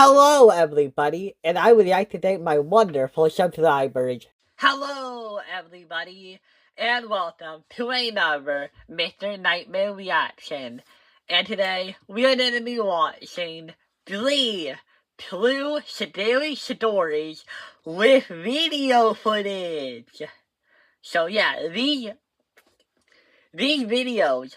Hello, everybody, and I would like to thank my wonderful subscribers. Hello, everybody, and welcome to another Mr. Nightmare reaction. And today, we're going to be watching 3 true scary stories with video footage. So yeah, these videos,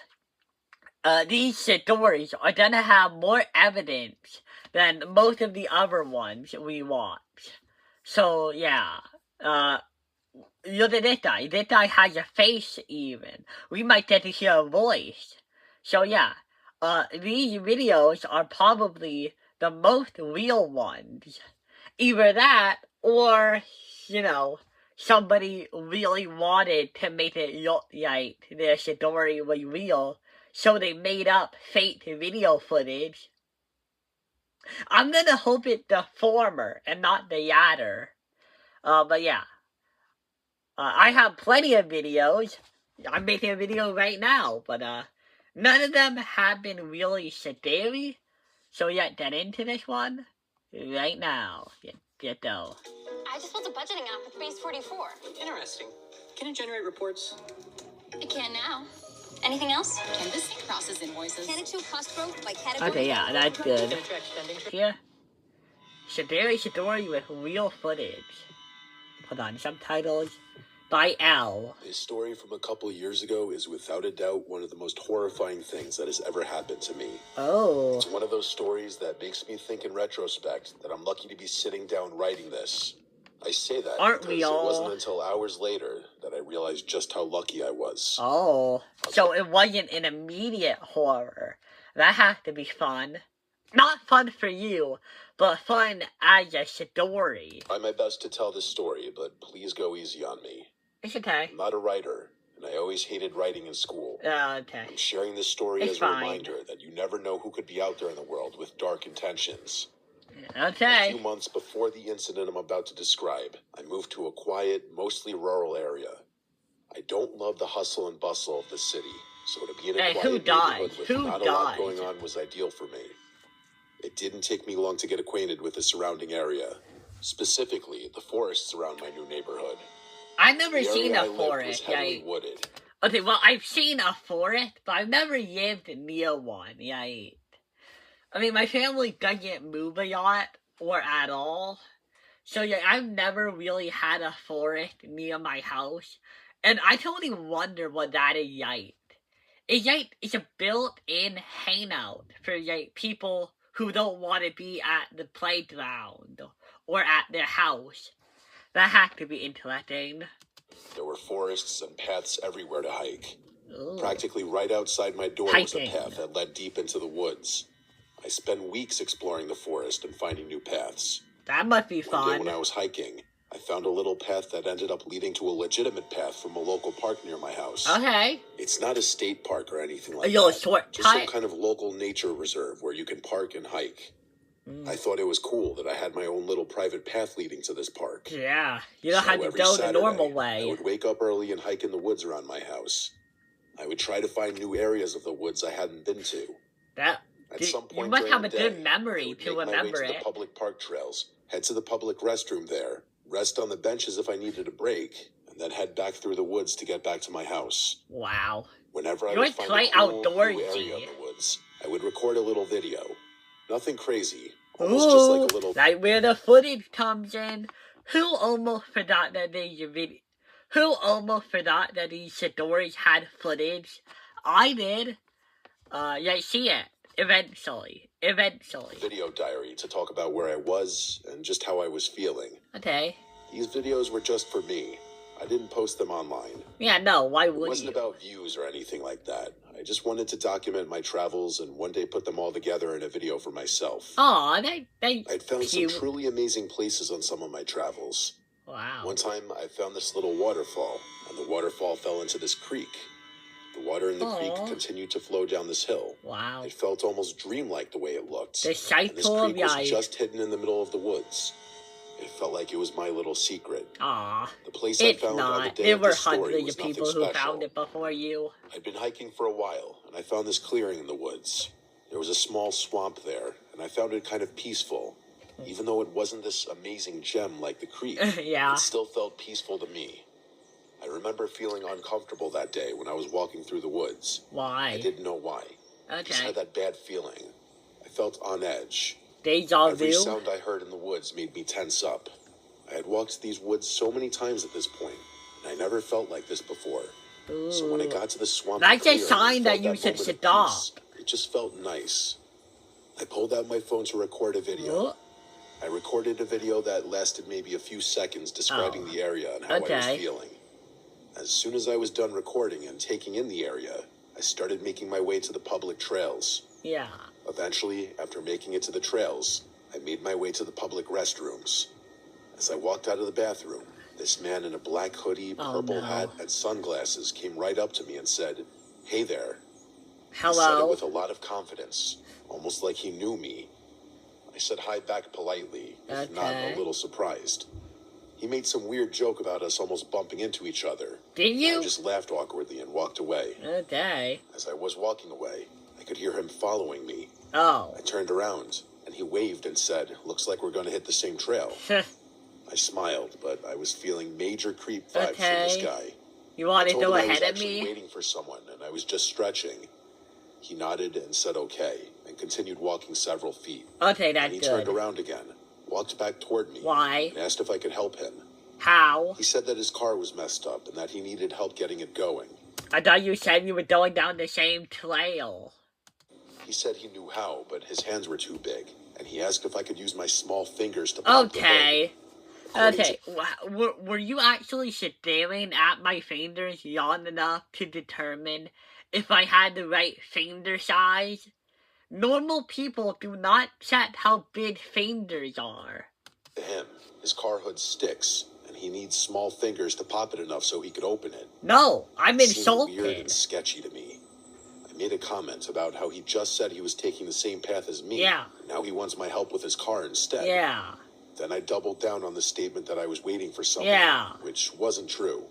these stories are gonna have more evidence than most of the other ones we watch. So yeah, look at this guy. This guy has a face even. We might get to hear a voice. So yeah, these videos are probably the most real ones. Either that, or, somebody really wanted to make it look like their story was real, so they made up fake video footage. I'm gonna hope it's the former and not the latter. But yeah. I have plenty of videos. I'm making a video right now, but none of them have been really scary. So yeah, get into this one right now. Get though. I just built a budgeting app with Base 44. Interesting. Can it generate reports? It can now. Anything else? Can this thing process invoices? Can it show cost growth by category? Okay, yeah, that's good. Can it track spending? Here, scary story with real footage. Hold on, subtitles by L. This story from a couple years ago is without a doubt one of the most horrifying things that has ever happened to me. Oh. It's one of those stories that makes me think in retrospect that I'm lucky to be sitting down writing this. I say that Aren't because we all? It wasn't until hours later that I realized just how lucky I was. Oh. So it wasn't an immediate horror. That has to be fun. Not fun for you, but fun as a story. I try my best to tell this story, but please go easy on me. It's okay. I'm not a writer, and I always hated writing in school. Okay. I'm sharing this story It's as fine. a reminder that you never know who could be out there in the world with dark intentions. Okay. A few months before the incident I'm about to describe, I moved to a quiet, mostly rural area. I don't love the hustle and bustle of the city, so to be in a Hey, quiet who died? neighborhood with Who not a lot died? going on was ideal for me. It didn't take me long to get acquainted with the surrounding area, specifically the forests around my new neighborhood. I've never The seen area a I lived was forest. heavily wooded. Okay, well, I've seen a forest, but I've never lived near one. I mean, my family doesn't move a lot or at all. So, yeah, I've never really had a forest near my house. And I totally wonder what that is like. It's a built-in hangout for, people who don't want to be at the playground or at their house. That has to be interesting. There were forests and paths everywhere to hike. Ooh. Practically right outside my door was a Hiking. path that led deep into the woods. I spent weeks exploring the forest and finding new paths. That must be One day fun. when I was hiking, I found a little path that ended up leading to a legitimate path from a local park near my house. Okay. It's not a state park or anything like Yo, that. short Just some cut. kind of local nature reserve where you can park and hike. I thought it was cool that I had my own little private path leading to this park. Yeah, you don't So have to every go the Saturday, normal I way. would wake up early and hike in the woods around my house. I would try to find new areas of the woods I hadn't been to. That At some you point must during have the a day, good I memory would to make my way remember to the it. public park trails, head to the public restroom there, rest on the benches if I needed a break, and then head back through the woods to get back to my house. Wow. Whenever I You're would find quite a cool, new outdoorsy. area in the woods, I would record a little video. Nothing crazy, almost just like a little... Like where the footage comes in. Who almost forgot that these stories had footage? I did. See it. Eventually. video diary to talk about where I was and just how I was feeling. Okay. These videos were just for me. I didn't post them online. Yeah, no, why It would wasn't you? about views or anything like that. I just wanted to document my travels and one day put them all together in a video for myself. Aw, they I'd found some cute. truly amazing places on some of my travels. Wow. One time I found this little waterfall, and the waterfall fell into this creek. The water in the creek Aw. continued to flow down this hill. Wow. It felt almost dreamlike the way it looked. The And this cycle of creek was life. just hidden in the middle of the woods. It felt like it was my little secret. Aw. The place It's I found on the not. day There of were the story hundreds was of nothing people who special. found it before you. I'd been hiking for a while, and I found this clearing in the woods. There was a small swamp there, and I found it kind of peaceful. Even though it wasn't this amazing gem like the creek, Yeah. it still felt peaceful to me. I remember feeling uncomfortable that day when I was walking through the woods. Why? I didn't know why. I just Okay. had that bad feeling. I felt on edge. Deja Every vu? sound I heard in the woods made me tense up. I had walked these woods so many times at this point, and I never felt like this before. So when I got to the swamp, That's a sign that you should stop. It just felt nice. I pulled out my phone to record a video. What? I recorded a video that lasted maybe a few seconds describing the area and how I was Okay. feeling. As soon as I was done recording and taking in the area, I started making my way to the public trails. Yeah. Eventually, after making it to the trails, I made my way to the public restrooms. As I walked out of the bathroom, this man in a black hoodie, purple no. hat, and sunglasses came right up to me and said, "Hey there." He said it Hello? with a lot of confidence, almost like he knew me. I said hi back politely, if not Okay. a little surprised. He made some weird joke about us almost bumping into each other. Did I you? just laughed awkwardly and walked away. Okay. As I was walking away, I could hear him following me. Oh. I turned around, and he waved and said, "Looks like we're going to hit the same trail." I smiled, but I was feeling major creep vibes from this Okay. guy. You I want to told go him I was ahead of actually me? waiting for someone, and I was just stretching. He nodded and said okay, and continued walking several feet. Okay, And that's he turned good. around again, walked back toward me, Why? and asked if I could help him. How? He said that his car was messed up and that he needed help getting it going. I thought you said you were going down the same trail. He said he knew how, but his hands were too big, and he asked if I could use my small fingers to pop the hood. Okay. According Okay. Were you actually staring at my fingers long enough to determine if I had the right finger size? Normal people do not check how big fingers are. To him, his car hood sticks, and he needs small fingers to pop it enough so he could open it. No, I'm It seemed weird insulted. and sketchy to me. I made a comment about how he just said he was taking the same path as me. Yeah. Now he wants my help with his car instead. Yeah. Then I doubled down on the statement that I was waiting for someone, Yeah. which wasn't true.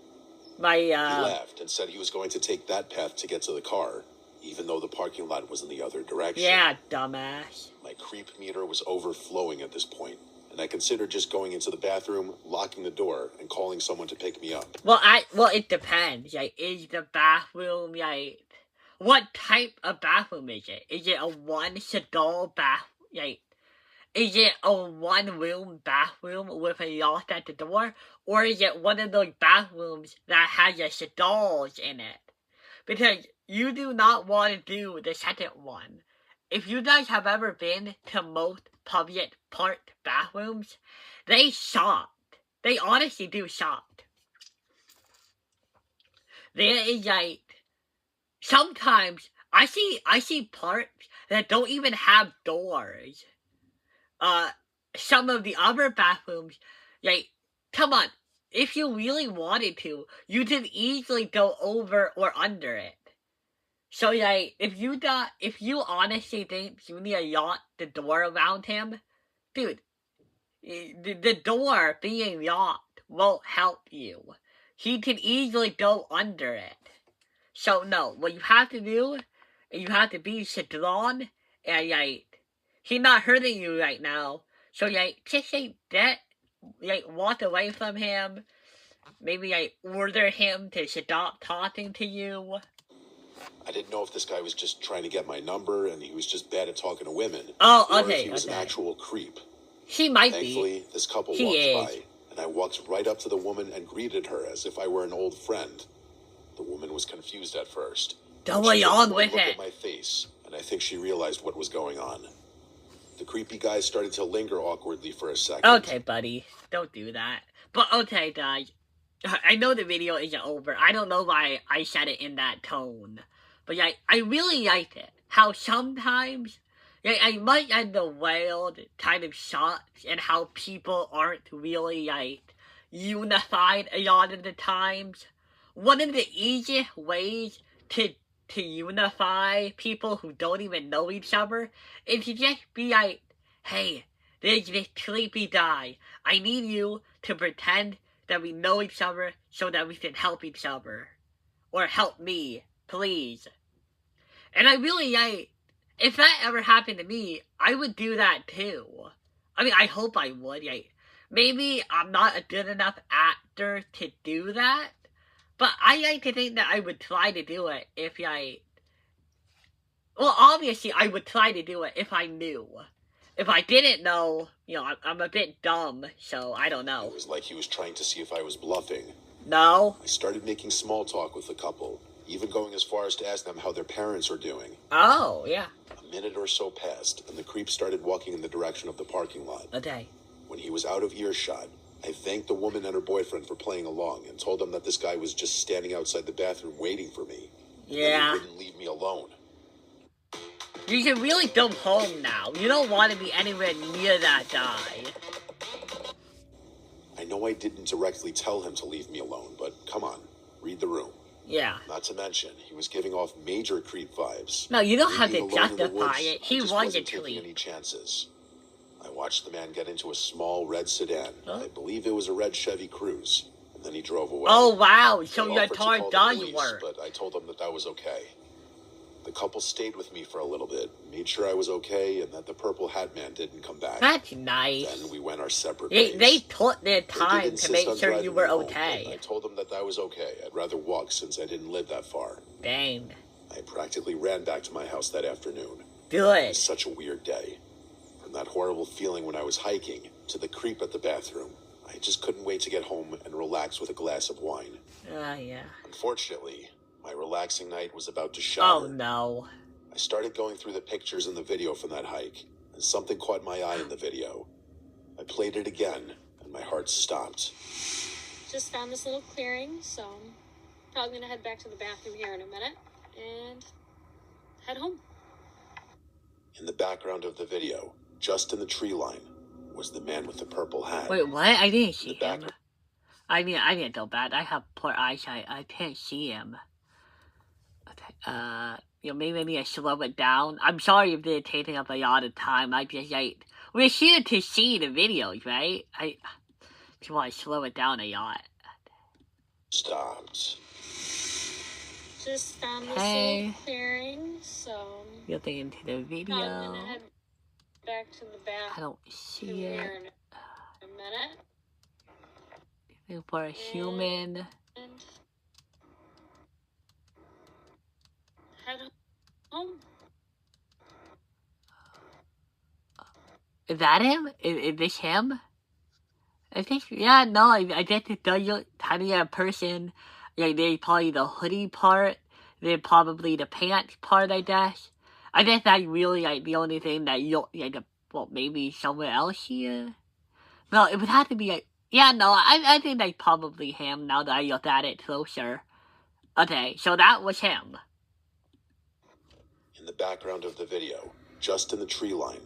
My, He laughed and said he was going to take that path to get to the car, even though the parking lot was in the other direction. yeah, dumbass. My creep meter was overflowing at this point, and I considered just going into the bathroom, locking the door, and calling someone to pick me up. Well, it depends. Like, is the bathroom, like, what type of bathroom is it? Is it a one-stall is it a one-room bathroom with a lock at the door? Or is it one of those bathrooms that has a stalls in it? Because you do not want to do the second one. If you guys have ever been to most public park bathrooms, they suck. They honestly do suck. There is sometimes I see parks that don't even have doors. Some of the other bathrooms, come on, if you really wanted to, you could easily go over or under it. So if you honestly think you need to lock the door around him, dude, the door being locked won't help you. He can easily go under it. So no, what you have to do is you have to be strong and he's not hurting you right now. So just walk away from him. Maybe order him to stop talking to you. I didn't know if this guy was just trying to get my number and he was just bad at talking to women. Oh, or okay, if he was an okay. actual creep. He might be. Thankfully, this couple He walked is. by, and I walked right up to the woman and greeted her as if I were an old friend. The woman was confused at first. Go She took on one with look it. at my face, and I think she realized what was going on. The creepy guy started to linger awkwardly for a second. Okay, buddy. Don't do that. But okay, guys. I know the video isn't over. I don't know why I said it in that tone. But I really like it. How sometimes I might end the world kind of sucks and how people aren't really unified a lot of the times. One of the easiest ways to unify people who don't even know each other is to just be hey, there's this creepy guy. I need you to pretend that we know each other so that we can help each other. Or help me, please. And I really, if that ever happened to me, I would do that too. I mean, I hope I would. Maybe I'm not a good enough actor to do that, but I like to think that I would try to do it if well, obviously, I would try to do it if I knew. If I didn't know, I'm a bit dumb, so I don't know. It was like he was trying to see if I was bluffing. No? I started making small talk with the couple, even going as far as to ask them how their parents are doing. Oh, yeah. A minute or so passed, and the creep started walking in the direction of the parking lot. Okay. When he was out of earshot, I thanked the woman and her boyfriend for playing along and told them that this guy was just standing outside the bathroom waiting for me. Yeah. And he wouldn't leave me alone. You should really go home now. You don't want to be anywhere near that guy. I know I didn't directly tell him to leave me alone, but come on, read the room. Yeah. Not to mention, he was giving off major creep vibes. No, you don't have Being to alone in the justify woods, it. I He just wanted wasn't to taking leave. any chances. I watched the man get into a small red sedan. Huh? I believe it was a red Chevy Cruze, and then he drove away. Oh, wow. So They your offered to car call the does police, work. but I told them that was okay. The couple stayed with me for a little bit, made sure I was okay, and that the Purple Hat Man didn't come back. That's nice. Then we went our separate They ways. took their They did time to insist make on sure driving you me were home, but okay. I told them that was okay. I'd rather walk since I didn't live that far. Dang. I practically ran back to my house that afternoon. It Good. was such a weird day. From that horrible feeling when I was hiking to the creep at the bathroom, I just couldn't wait to get home and relax with a glass of wine. Yeah. Unfortunately, my relaxing night was about to Oh, shatter. no. I started going through the pictures and the video from that hike, and something caught my eye in the video. I played it again, and my heart stopped. Just found this little clearing, so I'm probably gonna head back to the bathroom here in a minute and head home. In the background of the video, just in the tree line, was the man with the purple hat. Wait, what? I didn't see The him. back- I didn't know bad. I have poor eyesight. I can't see him. Okay, maybe I need to slow it down. I'm sorry if they're taking up a lot of time. We're here to see the videos, right? I just want to slow it down a lot. Stopped. Just found this Hey. little clearing, so Looking into the I'm video. gonna head back to the I bathroom don't see here it. in a minute Looking for a human. and head home. Is that him? Is this him? I think, yeah, no, I guess it does look tiny a person. Like, there's probably the hoodie part, then probably the pants part, I guess. I guess that's really, like, the only thing that you, like, maybe somewhere else here? No, it would have to be, like, yeah, no, I think that's probably him now that I look at it closer. Okay, so that was him. In the background of the video, just in the tree line,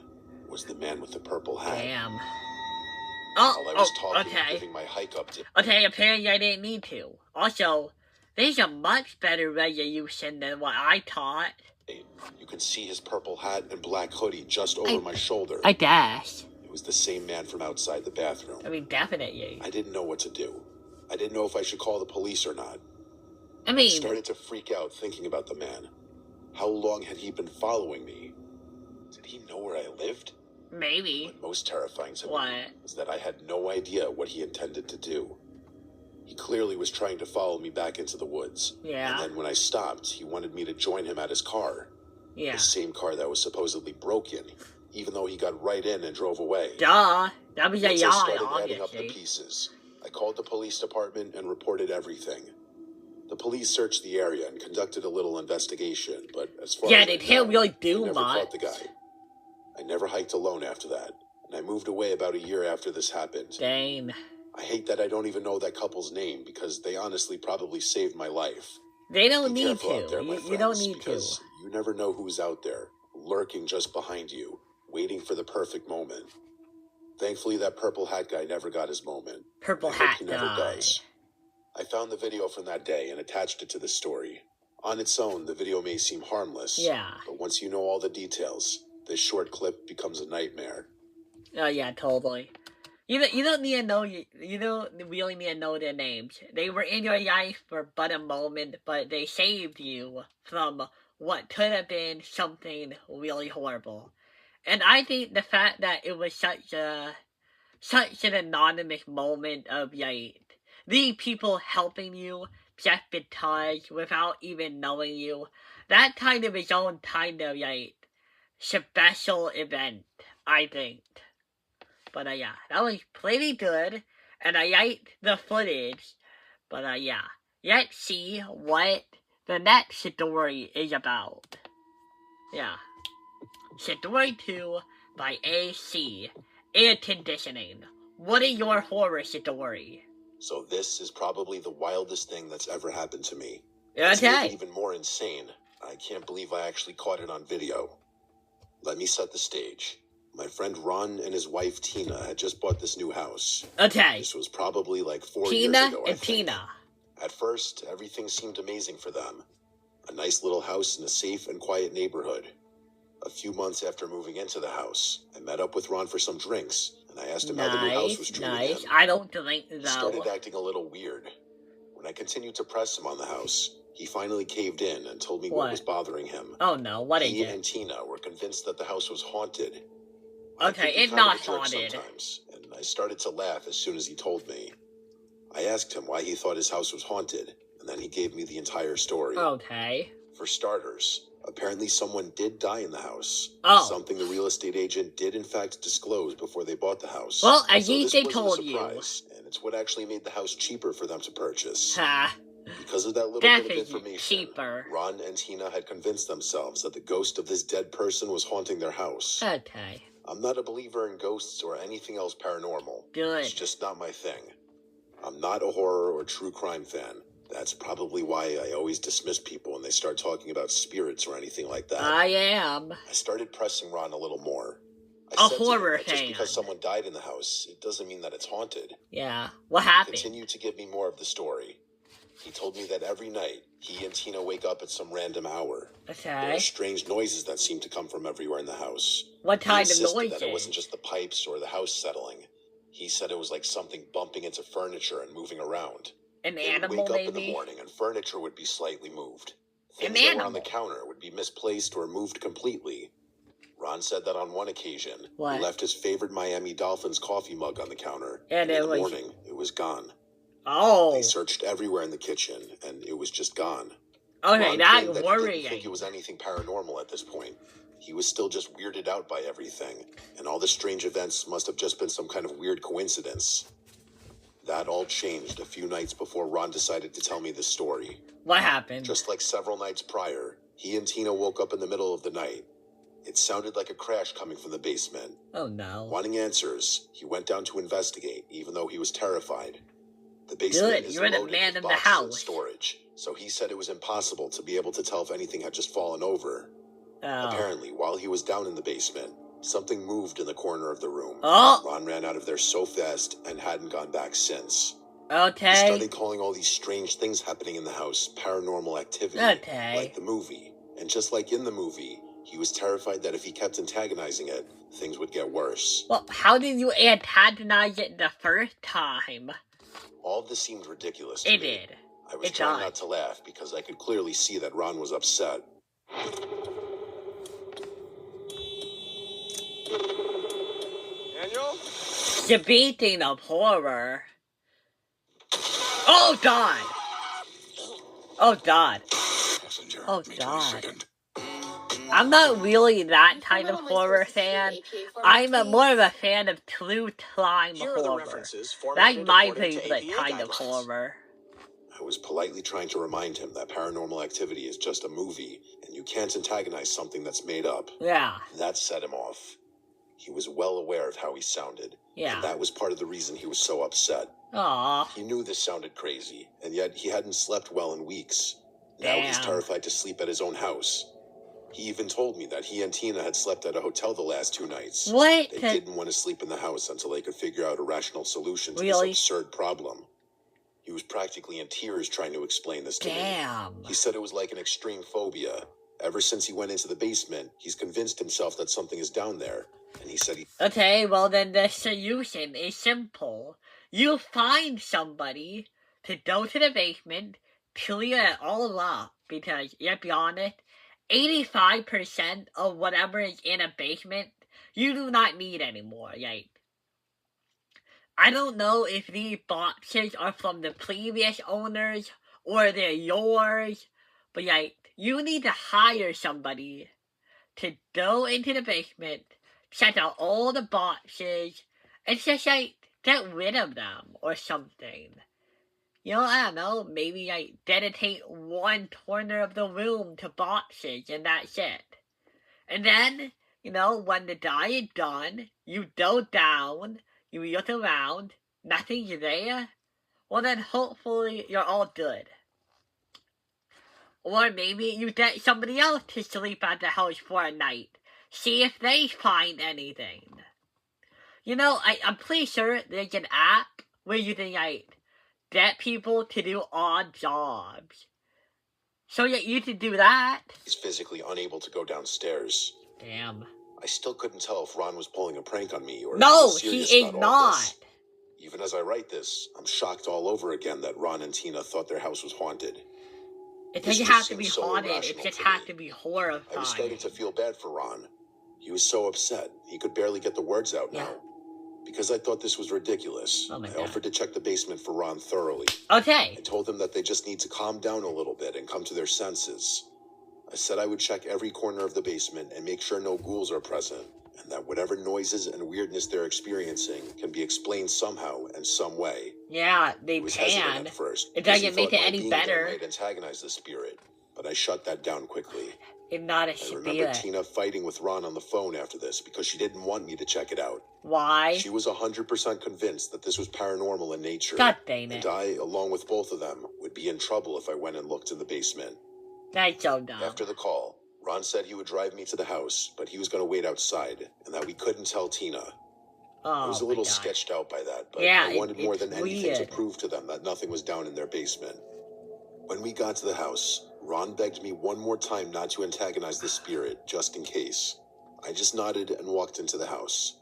was the man with the purple hat. Damn. While I was talking and okay. giving my hike update, Okay, apparently I didn't need to. Also, there's a much better resolution than what I thought. you could see his purple hat and black hoodie just over my shoulder. I guess. It was the same man from outside the bathroom. I mean, definitely. I didn't know what to do. I didn't know if I should call the police or not. I I mean, started to freak out thinking about the man. How long had he been following me? Did he know where I lived? maybe. What most terrifying to What? me was that I had no idea what he intended to do. He clearly was trying to follow me back into the woods. Yeah. And then when I stopped, he wanted me to join him at his car. Yeah. The same car that was supposedly broken, even though he got right in and drove away. Duh. That was a Once I yacht, started adding up the obviously. pieces, I called the police department and reported everything. The police searched the area and conducted a little investigation, but as far Yeah, as they I didn't know, really I do never much. caught the guy. I never hiked alone after that, and I moved away about a year after this happened. Dang. I hate that I don't even know that couple's name because they honestly probably saved my life. They don't Be need careful out to. there, my You don't friends, need to. because you never know who's out there, lurking just behind you, waiting for the perfect moment. Thankfully, that purple hat guy never got his moment. Purple I hope hat he never guy. does. I found the video from that day and attached it to the story. On its own, the video may seem harmless. Yeah. But once you know all the details, this short clip becomes a nightmare. Oh yeah, totally. You don't need to know you don't really need to know their names. They were in your life for but a moment, but they saved you from what could have been something really horrible. And I think the fact that it was such an anonymous moment of like the people helping you just because without even knowing you, that kind of its own kind of like special event, I think. But yeah, that was pretty good, and I liked the footage. But yeah, let's see what the next story is about. Yeah. Story 2 by AC. Air conditioning. What is your horror story? So this is probably the wildest thing that's ever happened to me. It's Okay. even more insane. I can't believe I actually caught it on video. Let me set the stage. My friend Ron and his wife Tina had just bought this new house. Okay. This was probably like 4 Tina years ago, I and think. Tina. At first, everything seemed amazing for them. A nice little house in a safe and quiet neighborhood. A few months after moving into the house, I met up with Ron for some drinks, and I asked him how the new house was treating Nice. him. I don't drink He started though. acting a little weird. When I continued to press him on the house, he finally caved in and told me what What? was bothering him. Oh no, what is He it? and Tina were convinced that the house was haunted. I Okay, think he it's kind of not a jerk haunted. sometimes, and I started to laugh as soon as he told me. I asked him why he thought his house was haunted, and then he gave me the entire story. Okay. For starters, apparently someone did die in the house. Oh. Something the real estate agent did in fact disclose before they bought the house. Well, at So least this they wasn't told a you. surprise, and it's what actually made the house cheaper for them to purchase. Ha. Because of that little bit of Definitely information, cheaper. Ron and Tina had convinced themselves that the ghost of this dead person was haunting their house. Okay. I'm not a believer in ghosts or anything else paranormal. Good. It's just not my thing. I'm not a horror or true crime fan. That's probably why I always dismiss people when they start talking about spirits or anything like that. I am. I started pressing Ron a little more. A I said to him horror that just fan. because someone died in the house, it doesn't mean that it's haunted. Yeah. What He happened? continued to give me more of the story. He told me that every night, he and Tina wake up at some random hour. There Okay. are strange noises that seem to come from everywhere in the house. What He kind of insisted noises? that it wasn't just the pipes or the house settling. He said it was like something bumping into furniture and moving around. An They would animal, wake up in the maybe? morning and furniture would be slightly moved. An Things that were on the animal. counter would be misplaced or moved completely. Ron said that on one occasion, What? he left his favorite Miami Dolphins coffee mug on the counter, And in it the was- morning, it was gone. Oh. They searched everywhere in the kitchen, and it was just gone. Okay, Ron that's claimed that he didn't worrying. think it was anything paranormal at this point. He was still just weirded out by everything, and all the strange events must have just been some kind of weird coincidence. That all changed a few nights before Ron decided to tell me the story. What happened? Just like several nights prior, he and Tina woke up in the middle of the night. It sounded like a crash coming from the basement. Oh no. Wanting answers, he went down to investigate, even though he was terrified. The basement Good, is you're the loaded man with in the boxes and house. storage, so he said it was impossible to be able to tell if anything had just fallen over. Oh. Apparently, while he was down in the basement, something moved in the corner of the room. Oh. Ron ran out of there so fast and hadn't gone back since. He Okay. started calling all these strange things happening in the house paranormal activity, Okay. like the movie. And just like in the movie, he was terrified that if he kept antagonizing it, things would get worse. Well, how did you antagonize it the first time? All of this seemed ridiculous to It me. did. I was It trying died. not to laugh because I could clearly see that Ron was upset. Daniel? Speaking of horror. Oh God! Oh God! Passenger, Oh, meet you in a God. second. I'm not really that kind of horror fan. I'm more of a fan of true crime Here are the horror. references formatted That's my according to favorite APA kind of guidelines. horror. I was politely trying to remind him that paranormal activity is just a movie, and you can't antagonize something that's made up. Yeah, That set him off. He was well aware of how he sounded, yeah. and that was part of the reason he was so upset. Aw, He knew this sounded crazy, and yet he hadn't slept well in weeks. Now he's Damn. terrified to sleep at his own house. He even told me that he and Tina had slept at a hotel the last 2 nights. what? They didn't want to sleep in the house until they could figure out a rational solution to Really? this absurd problem. He was practically in tears trying to explain this to me. Damn. He said it was like an extreme phobia. Ever since he went into the basement, he's convinced himself that something is down there. And he said he Okay, well then the solution is simple. You find somebody to go to the basement, clear it all up, because, let's be honest, 85% of whatever is in a basement you do not need anymore. Like, I don't know if these boxes are from the previous owners or they're yours, but like, you need to hire somebody to go into the basement, check out all the boxes, and just like get rid of them or something. You know, I don't know, maybe like dedicate one corner of the room to boxes and that's it. And then, you know, when the die is done, you go down, you look around, nothing's there, well then hopefully you're all good. Or maybe you get somebody else to sleep at the house for a night. See if they find anything. You know, I'm pretty sure there's an app where you can like get people to do odd jobs. So yeah, you could do that. He's physically unable to go downstairs. Damn. I still couldn't tell if Ron was pulling a prank on me or No, if was he serious is about all not. this. Even as I write this, I'm shocked all over again that Ron and Tina thought their house was haunted. It This doesn't just have to be seems so haunted, it irrational just to has me. to be I was horrifying. starting to feel bad for Ron. He was so upset, he could barely get the words out Yeah. now. Because I thought this was ridiculous, Oh my I God. offered to check the basement for Ron thoroughly. Okay. I told them that they just need to calm down a little bit and come to their senses. I said I would check every corner of the basement and make sure no ghouls are present, and that whatever noises and weirdness they're experiencing can be explained somehow and some way. Yeah, they I was hesitant can. at first. It because he doesn't make thought it my any being there better. might antagonize the spirit, but I shut that down quickly. It's not a I remember spirit. Tina fighting with Ron on the phone after this because she didn't want me to check it out. Why? She was 100% convinced that this was paranormal in nature. God dang it. And I, along with both of them, would be in trouble if I went and looked in the basement. That's so dumb. After the call, Ron said he would drive me to the house, but he was going to wait outside, and that we couldn't tell Tina. I was a my little God. sketched out by that, but Yeah, I wanted more it's than anything to weird. prove to them that nothing was down in their basement. When we got to the house, Ron begged me one more time not to antagonize the spirit, just in case. I just nodded and walked into the house.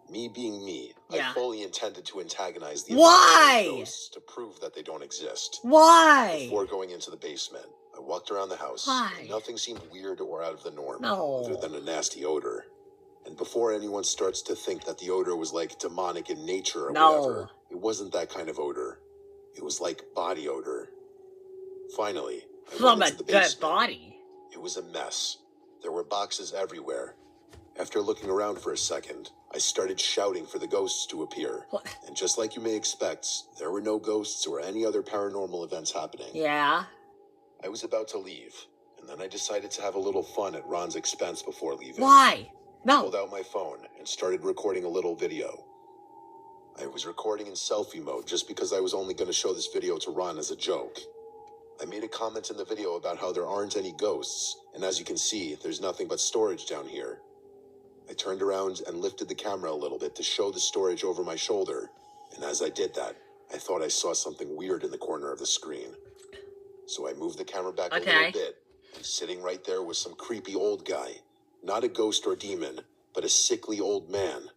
Me being me, Yeah. I fully intended to antagonize the Why? imaginary ghosts to prove that they don't exist. Why? Before going into the basement, I walked around the house. Why? And nothing seemed weird or out of the norm, No. other than a nasty odor. And before anyone starts to think that the odor was like demonic in nature or No. whatever, it wasn't that kind of odor. It was like body odor. Finally, I From went a into the dead basement. body. It was a mess. There were boxes everywhere. After looking around for a second, I started shouting for the ghosts to appear. What? And just like you may expect, there were no ghosts or any other paranormal events happening. Yeah. I was about to leave, and then I decided to have a little fun at Ron's expense before leaving. Why? I pulled No. out my phone and started recording a little video. I was recording in selfie mode just because I was only going to show this video to Ron as a joke. I made a comment in the video about how there aren't any ghosts, and as you can see, there's nothing but storage down here. I turned around and lifted the camera a little bit to show the storage over my shoulder, and as I did that, I thought I saw something weird in the corner of the screen. So I moved the camera back a Okay. little bit, and sitting right there was some creepy old guy. Not a ghost or demon, but a sickly old man.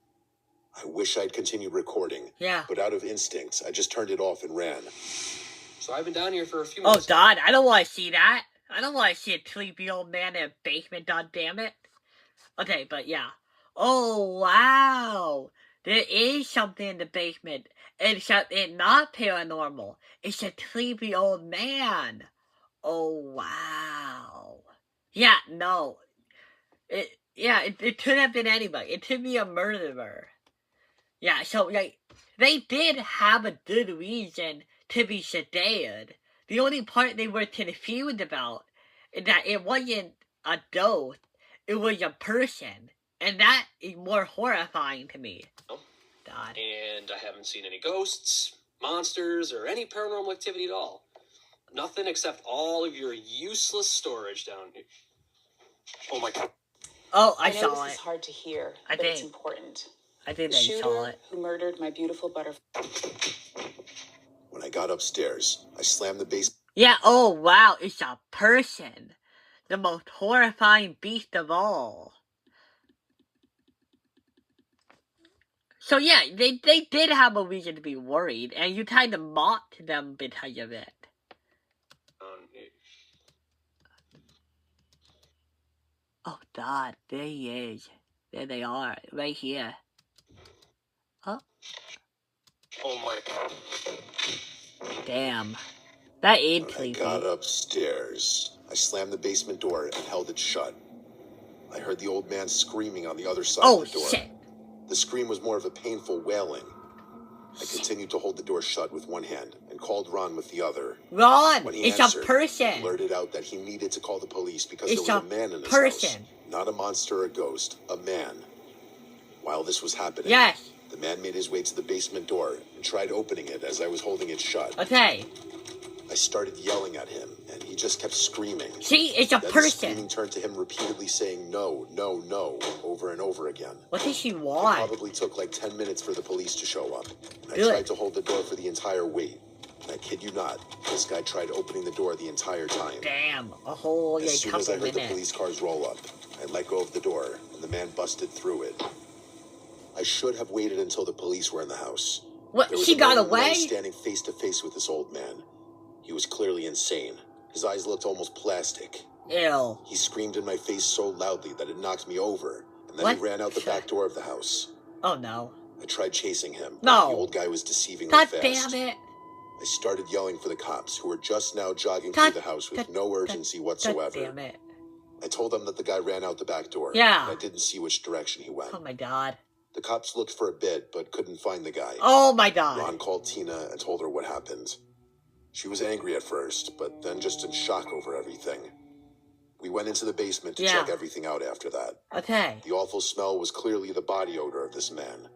I wish I'd continued recording, Yeah. but out of instinct, I just turned it off and ran. So I've been down here for a few Oh minutes. God, I don't want to see that. I don't want to see a creepy old man in a basement, god damn it. Okay, but yeah. Oh wow. There is something in the basement. Except it's not paranormal. It's a creepy old man. Oh wow. Yeah, no. It could have been anybody. It could be a murderer. Yeah, so like they did have a good reason to be scared. The only part they were confused about is that it wasn't a ghost, it was a person. And that is more horrifying to me. Oh. God. And I haven't seen any ghosts, monsters, or any paranormal activity at all. Nothing except all of your useless storage down here. Oh my God. Oh, I know saw this it. is hard to hear, I but it's think. important. I think The I saw shooter it. who murdered my beautiful butterfly. When I got upstairs, I slammed the base. Yeah, oh wow, it's a person. The most horrifying beast of all. So yeah, they did have a reason to be worried, and you kind of mocked them because of it. Oh God, there he is. There they are, right here. Oh. Oh my god. Damn. That is When I creepy. got upstairs, I slammed the basement door and held it shut. I heard the old man screaming on the other side Oh, of the door. shit. The scream was more of a painful wailing. I continued to hold the door shut with one hand and called Ron with the other. Ron, When he it's answered, a person. he blurted out that he needed to call the police because It's there a was a man in his person. house. Not a monster or a ghost, a man. While this was happening, Yes. the man made his way to the basement door and tried opening it as I was holding it shut. Okay. I started yelling at him, and he just kept screaming. See, it's a Then the person. screaming turned to him repeatedly saying no, no, no, over and over again. What does she It want? probably took like 10 minutes for the police to show up. I Good. tried to hold the door for the entire wait. And I kid you not, this guy tried opening the door the entire time. Damn, a whole As soon as I couple heard the minutes. police cars roll up, I let go of the door, and the man busted through it. I should have waited until the police were in the house. What? There was She a got moment when I away? was standing face to face with this old man. He was clearly insane. His eyes looked almost plastic. Ew. He screamed in my face so loudly that it knocked me over, and then What? he ran out the back door of the house. Oh no. I tried chasing him. No. But the old guy was deceivingly God fast. damn it. I started yelling for the cops, who were just now jogging God- through the house with God- no urgency God whatsoever. damn it. I told them that the guy ran out the back door. Yeah. And I didn't see which direction he went. Oh my god. The cops looked for a bit, but couldn't find the guy. Oh my god. Ron called Tina and told her what happened. She was angry at first, but then just in shock over everything. We went into the basement to Yeah. check everything out after that. Okay. The awful smell was clearly the body odor of this man.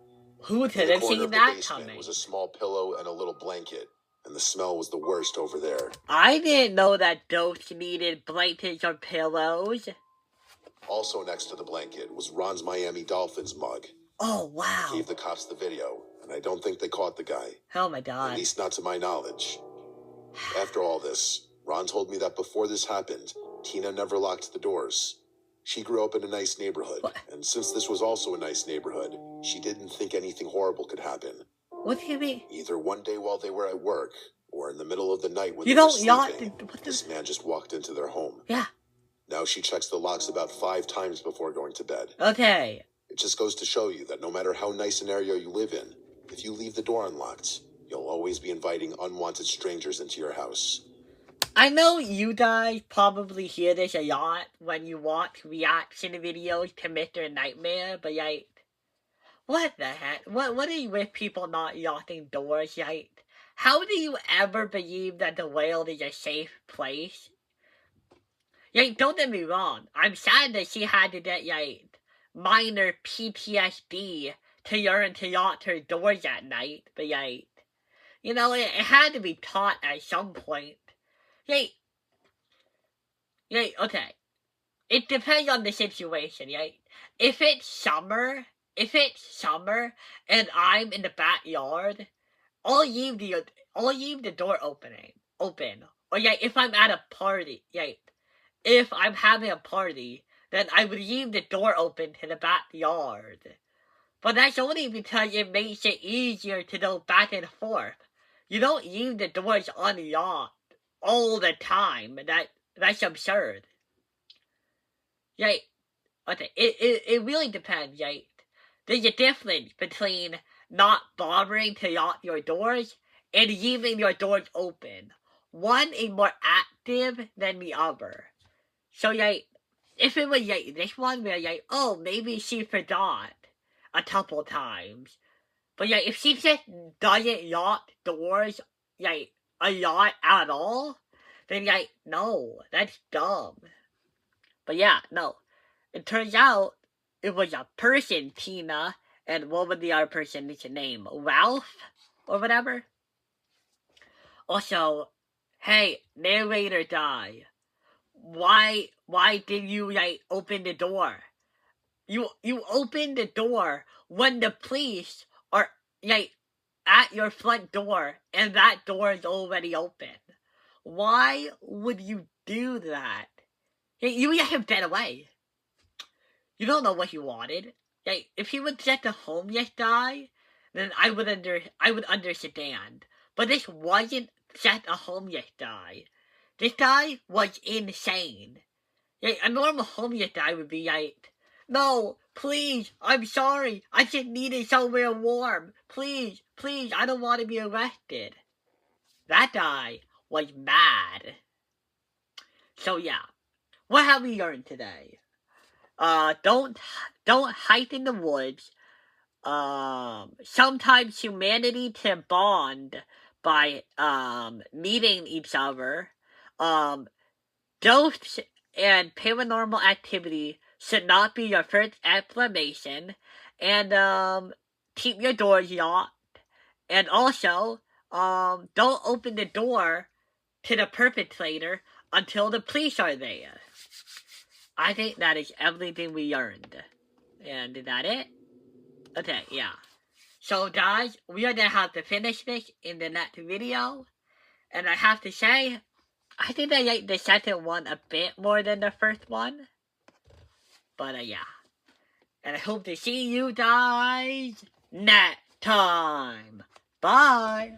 Who In could the have corner seen of the that basement coming? was a small pillow and a little blanket, and the smell was the worst over there. I didn't know that ghosts needed blankets or pillows. Also next to the blanket was Ron's Miami Dolphins mug. Oh wow. I gave the cops the video, and I don't think they caught the guy. Oh my At god. least not to my knowledge. After all this, Ron told me that before this happened, Tina never locked the doors. She grew up in a nice neighborhood, What? and since this was also a nice neighborhood, she didn't think anything horrible could happen. What do you mean? Either one day while they were at work, or in the middle of the night when You they were don't yacht. sleeping, What this the? man just walked into their home. Yeah. Now she checks the locks about 5 times before going to bed. Okay. It just goes to show you that no matter how nice an area you live in, if you leave the door unlocked, you'll always be inviting unwanted strangers into your house. I know you guys probably hear this a lot when you watch reaction videos to Mr. Nightmare, but like, what the heck? What are you with people not locking doors? Like, how do you ever believe that the world is a safe place? Like, don't get me wrong. I'm sad that she had to get like minor PTSD to learn to lock her doors at night, but like, you know, it had to be taught at some point. Yay. Okay. It depends on the situation, right? If it's summer and I'm in the backyard, I'll leave the door open. Or yeah, if I'm at a party, if I'm having a party, then I would leave the door open to the backyard. But that's only because it makes it easier to go back and forth. You don't leave the doors unlocked all the time. That's absurd. Okay, it really depends, right? There's a difference between not bothering to lock your doors and leaving your doors open. One is more active than the other. So, if it was this one where oh, maybe she forgot a couple times. But if she just doesn't lock doors a lot at all, then no, that's dumb. But no. It turns out it was a person, Tina, and what was the other person's name? Ralph? Or whatever? Also, hey, narrator guy. Why did you open the door? You opened the door when the police are at your front door and that door is already open. Why would you do that? You would have been away. You don't know what he wanted. If he was just a homeless guy, then I would understand. But this wasn't just a homeless guy. This guy was insane. A normal homeless guy would be No, please, I'm sorry. I just needed somewhere warm. Please, please, I don't want to be arrested. That guy was mad. So yeah, what have we learned today? Don't hide in the woods. Sometimes humanity can bond by, meeting each other. Ghosts and paranormal activity should not be your first explanation. And, keep your doors locked. And also, don't open the door to the perpetrator until the police are there. I think that is everything we learned. And is that it? Okay, yeah. So guys, we are gonna have to finish this in the next video. And I have to say, I think I like the second one a bit more than the first one. But yeah. And I hope to see you guys next time. Bye!